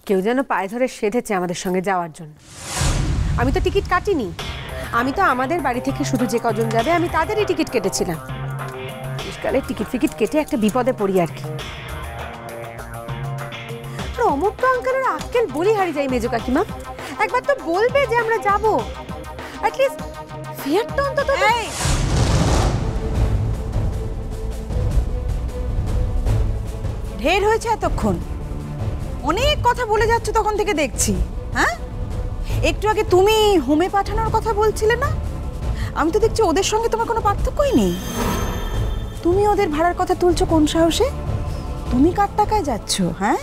কেউ যেন পায়ে ধরে সেধেছে আমাদের সঙ্গে যাওয়ার জন্য। আমি তো টিকিট কাটিনি, আমি তো আমাদের বাড়ি থেকে শুধু যে কজন যাবে আমি তাদেরই টিকিট কেটেছিলাম। শেষকালে টিকিট ফিকিট কেটে একটা বিপদে পড়ি আর কি। আর অমর তো আঙ্কেলের আক্কেল বলি হারিয়ে যাই মেজো কাকিমা, একবার তো বলবে যে আমরা যাবো, অ্যাটলিস্ট ফেয়ারটা অন্তত। ঢের হয়েছে এতক্ষণ, অনেক কথা বলে যাচ্ছ তখন থেকে দেখছি। হ্যাঁ, একটু আগে তুমি হোমে পাঠানোর কথা বলছিলে না? আমি তো দেখছি ওদের সঙ্গে তোমার কোনো পার্থক্যই নেই। তুমি ওদের ভাড়ার কথা তুলছো কোন সাহসে? তুমি কার টাকায় যাচ্ছ? হ্যাঁ,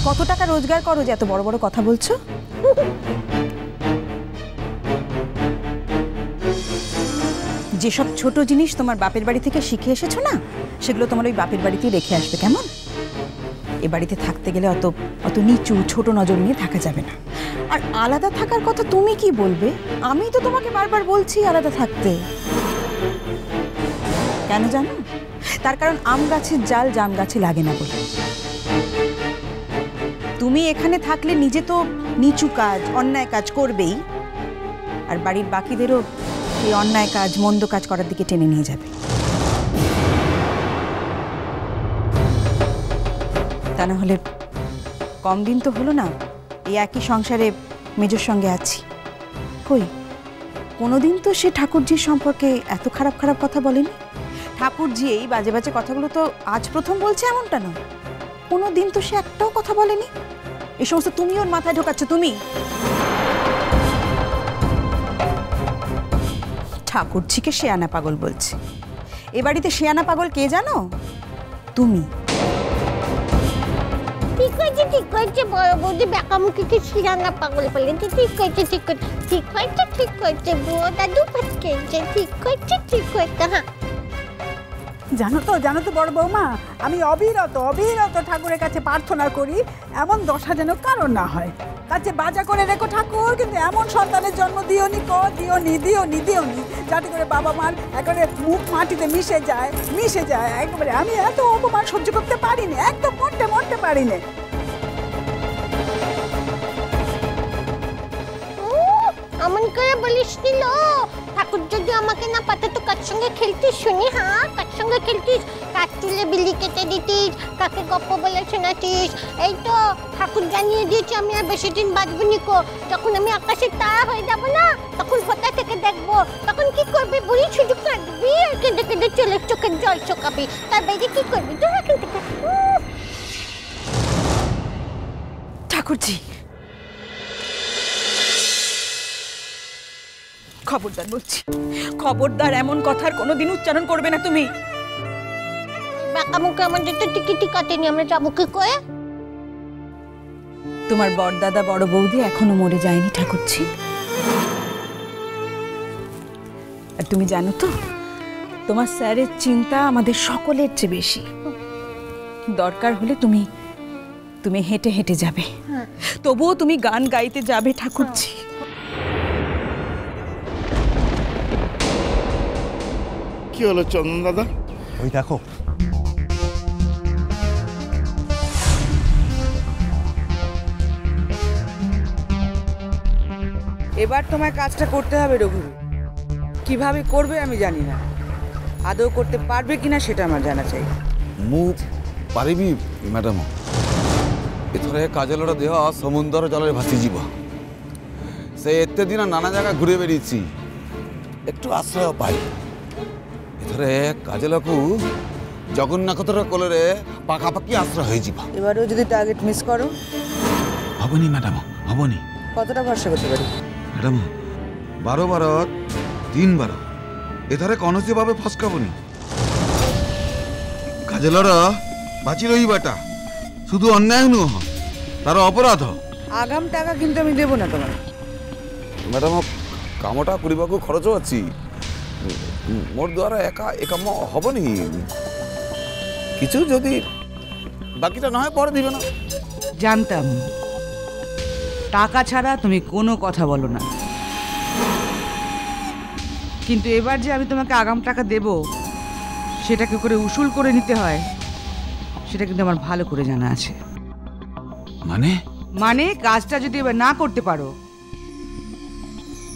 কত টাকা রোজগার করো যে এত বড় বড় কথা বলছো? যেসব ছোট জিনিস তোমার বাপের বাড়ি থেকে শিখে এসেছো না, সেগুলো তোমার ওই বাপের বাড়িতেই রেখে আসবে, কেমন? এ বাড়িতে থাকতে গেলে অত অত নিচু ছোট নজর নিয়ে থাকা যাবে না। আর আলাদা থাকার কথা তুমি কি বলবে? আমি তো তোমাকে বারবার বলছি আলাদা থাকতে। কেন জানো? তার কারণ আম গাছের জাল জাম গাছে লাগে না বলে। তুমি এখানে থাকলে নিজে তো নিচু কাজ অন্যায় কাজ করবেই, আর বাড়ির বাকিদেরও এই অন্যায় কাজ মন্দ কাজ করার দিকে টেনে নিয়ে যাবে। তা না হলে কম দিন তো হলো না এই একই সংসারে মেজোর সঙ্গে আছি। কই কোনোদিন তো সে ঠাকুরজির সম্পর্কে এত খারাপ খারাপ কথা বলেনি। ঠাকুরজি এই বাজে বাজে কথাগুলো তো আজ প্রথম বলছে এমনটা নয়, কোনোদিন তো সে একটাও কথা বলেনি। এই সমস্ত তুমি ওর মাথায় ঢোকাচ্ছ। তুমি ঠাকুরজিকে শেয়ানা পাগল বলছে। এ বাড়িতে শেয়ানা পাগল কে জানো? তুমি। ঠিক হয়েছে বড় বৌদি, বেকামুখিকে শিরানা পাগল বলে। ঠিক হয়েছে বুয়ো দাদু ফটকেছে। ঠিক হয়েছে। হ্যাঁ, জানো তো বড় বৌমা, আমি অবিরত ঠাকুরের কাছে প্রার্থনা করি এমন দশা যেন কারণ না হয়। কাছে বাজা করে রেখো ঠাকুর, কিন্তু এমন সন্তানের জন্ম দিওনি যাতে করে বাবা মার একেবারে মুখ মাটিতে মিশে যায় একেবারে। আমি এত অপমান সহ্য করতে পারিনি, একদম মরতে পারিনি। এমন করে বলিস নিল ঠাকুর যদি আমাকে না পাঠাতো কার সঙ্গে খেলতিস শুনি? হ্যাঁ, কার সঙ্গে খেলতিস? কাঠ তুলে বিলি কেটে দিতিস, কাকে গপ্প বলে শোনাতিস। এই তো ঠাকুর জানিয়ে দিয়েছে আমি আর বেশি দিন বাঁচবো নিকো। যখন আমি আকাশের তারা হয়ে যাব না, তখন কোথা থেকে দেখবো, তখন কি করবি? বুড়ি শুধু কাঁদবি আর কেঁদে কেঁদে চোখের জল চোকাবি। তার বাইরে কি করবি? তো এখান থেকে। ঠাকুরজি খবরদার বলছি, খবরদার এমন কথার কোনোদিন উচ্চারণ করবে না তুমি। বাঁকামুখে আমাদের তো টিকিটই কাটেনি, আমরা যাবো কি করে? তোমার বড়দাদা বড় বৌদি এখনো মরে যায়নি ঠাকুরজি। আর তুমি জানো তো, তোমার স্যারের চিন্তা আমাদের সকলের চেয়ে বেশি। দরকার হলে তুমি হেঁটে হেঁটে যাবে, তবুও তুমি গান গাইতে যাবে ঠাকুরজি। কি হলো চন্দন দাদা? ওই দেখো, এবার তোমার কাজটা করতে হবে রঘুবীর। কিভাবে করবে আমি জানি না, আদৌ করতে পারবে কিনা সেটা আমার জানা চাই। ମୁଁ ପାରିବି ମ୍ୟାଡ଼ାମ। ଏଥର ଏ କାଜଲର ଦେହ ସମୁଦ୍ର ଜଳରେ ଭାସିଯିବ। ସେ ଏତେ ଦିନ ନାନା ଜାଗା ଘୁରେ ବେରିଛି, একটু আশ্রয় পাই। এথর এ কাজলକୁ জগন্নাথর কোলরে পাখাপাখি আশ্রয় হয়ে যাব। এবারেও যদি টার্গেট মিস করো? হবনি ম্যাডাম, হবনি। কতটা ভরসা করতে পারি? ম্যাডাম 12 3 এথরে কৌশি ভাবে ফসকাবনি। কাজলর বাঁচি রহিবাটা শুধু অন্যায় নুহ, তার অপরাধ। আগাম টাকা কিন্তু আমি দেব না তোমার। ম্যাডাম কামটা করিবাকু খরচ আছে, মোর দ্বারা একা একাম হবনি। কিছু যদি বাকিটা না হয় পরে দিবে না। জানতাম টাকা ছাড়া তুমি কোনো কথা বলো না, কিন্তু এবার যে আমি তোমাকে আগাম টাকা দেব সেটাকে করে উসুল করে নিতে হয় সেটা কিন্তু আমার ভালো করে জানা আছে। মানে মানে কাজটা যদি এবার না করতে পারো,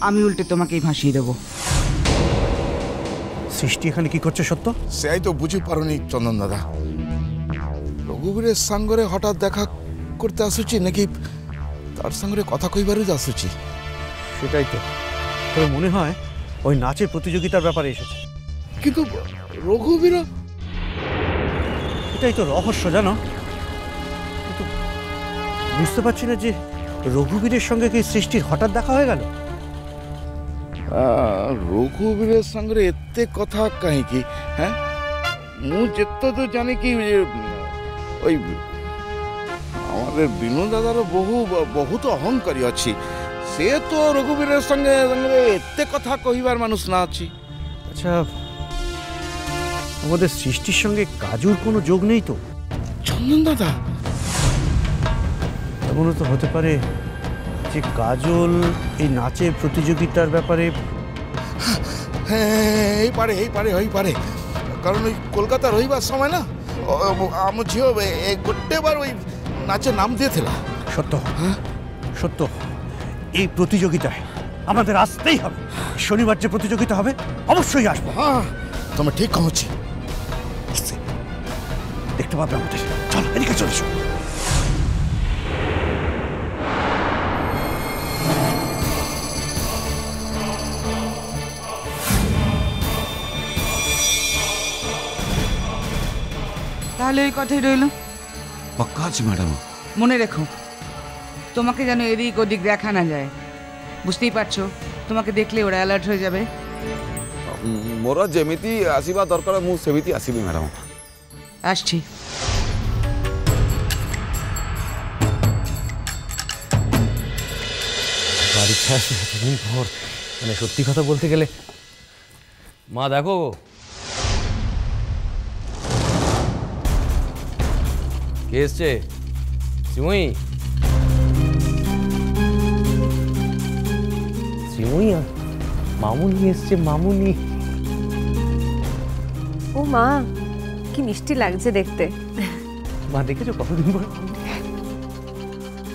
আমি উল্টে তোমাকেই ভাসিয়ে দেবো। সৃষ্টি এখানে কি করছে সত্য? সেই তো বুঝি পারোনি চন্দন দাদা। রঘুবীরের সঙ্গে হঠাৎ দেখা করতে আসুছি নাকি তার সঙ্গে কথা কইবারই আসুছি? সেটাই তো। তবে মনে হয় ওই নাচের প্রতিযোগিতার ব্যাপারে এসেছে। কিন্তু রঘুবীর, এটাই তো রহস্য জানো। কিন্তু বুঝতে পারছি না যে রঘুবীরের সঙ্গে কি সৃষ্টির হঠাৎ দেখা হয়ে গেল। রঘুবীরের সঙ্গে এতে কথা কাহিকি? হ্যাঁ, মু যেত তো জানি কি ওই আমাদের বিনু দাদারও বহুত অহংকারী ଅଛି। সে তো রঘুবীরের সঙ্গে এতে কথা কহিবার মানুষ না আছে। আচ্ছা, আমাদের সৃষ্টির সঙ্গে কাজুর কোনো যোগ নেই তো? চন্দন দাদা, এমনও তো হতে পারে যে কাজল এই নাচের প্রতিযোগিতার ব্যাপারে। হ্যাঁ, এই পারে কারণ ওই কলকাতা রহিবার সময় না আমার ঝিও গোটেবার ওই নাচের নাম দিয়েছিলা। সত্য, সত্য, এই প্রতিযোগিতায় আমাদের আসতেই হবে। শনিবার যে প্রতিযোগিতা হবে অবশ্যই আসবো। হ্যাঁ, তুমি ঠিক কমছি, দেখতে পাবে আমাদের। চল এদিকে চলে এসো। তাহলে ওই কথাই রইল। পাক্কা আছে ম্যাডাম। মনে রেখো, তোমাকে যেন এদিক ওদিক দেখা না যায়। বুঝতেই পারছো, তোমাকে দেখলে ওরা অ্যালার্ট হয়ে যাবে। মোর যেমিতি আসিবা দরকার মু সেমিতি আসিবি ম্যাডাম। আসছি। বাড়ি ছাড়া এতদিন পর, মানে সত্যি কথা বলতে গেলে মা দেখো কে এসছে। শ্রীময়ী, শ্রীময়ী মামুনি এসছে। মামুনি, ও মা, কি মিষ্টি লাগছে দেখতে। মা দেখেছো কতদিন পর?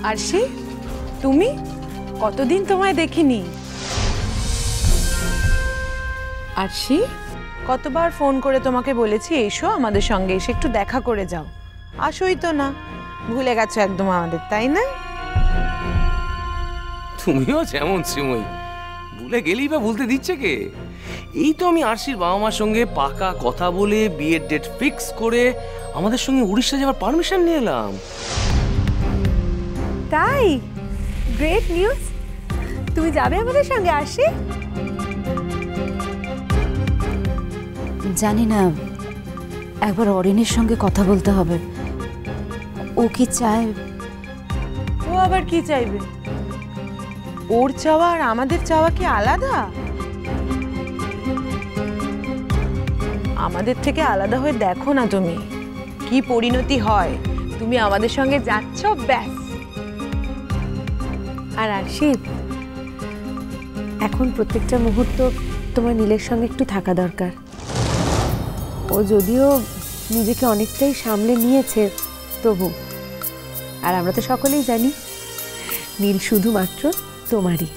আরশি, তুমি? কতদিন তোমায় দেখিনি। আরশি, কতবার ফোন করে তোমাকে বলেছি এসো আমাদের সঙ্গে, এসে একটু দেখা করে যাও। আসোই তো না, ভুলে গেছো একদম আমাদের, তাই না? তুমিও যেমন শ্রীময়ী, ভুলে গেলেই বা ভুলতে দিচ্ছে কে? এই তো আমি আরশির বাবা মার সঙ্গে পাকা কথা বলে বিয়ের ডেট ফিক্স করে আমাদের সঙ্গে উড়িষ্যা যাওয়ার পারমিশন নিয়ে এলাম। তাই? Great news. তুমি যাবে আমাদের সঙ্গে আসি? জানি না, একবার অরিনের সঙ্গে কথা বলতে হবে। ও কি চায়? ও আবার কি চাইবে? ওর চাওয়া আর আমাদের চাওয়া কি আলাদা? আমাদের থেকে আলাদা হয়ে দেখো না তুমি, কি পরিণতি হয়। তুমি আমাদের সঙ্গে যাচ্ছ, ব্যাস। আর আরশি, এখন প্রত্যেকটা মুহূর্ত তোমার নীলের সঙ্গে একটু থাকা দরকার। ও যদিও নিজেকে অনেকটাই সামলে নিয়েছে, তবু আর আমরা তো সকলেই জানি নীল শুধুমাত্র তোমারই।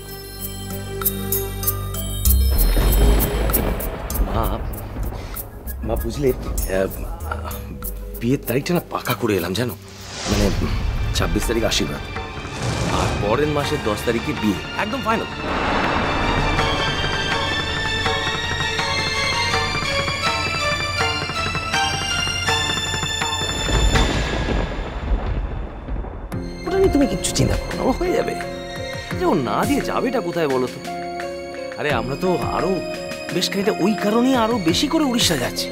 মা বুঝলে, বিয়ের তারিখটা না পাকা করে এলাম জানো। মানে 26 তারিখ আশীর্বাদ, আর পরের মাসের 10 তারিখে বিয়ে, একদম ফাইনাল। ওটা নিয়ে তুমি কিচ্ছু চিন্তা করো না, ও হয়ে যাবে। যে ও না দিয়ে যাবেটা কোথায় বলো তো? আরে আমরা তো আরো বেশ খানিকটা ওই কারণেই আরো বেশি করে উড়িষ্যা যাচ্ছি।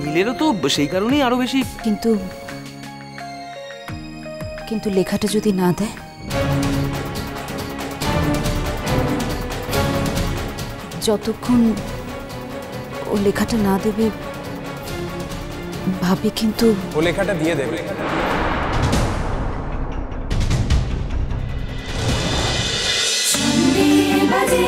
নীলেরও তো সেই কারণেই আরো বেশি। কিন্তু কিন্তু লেখাটা যদি না দেয়? যতক্ষণ ও লেখাটা না দেবে ভাবে, কিন্তু ও লেখাটা দিয়ে দেবে। বাজে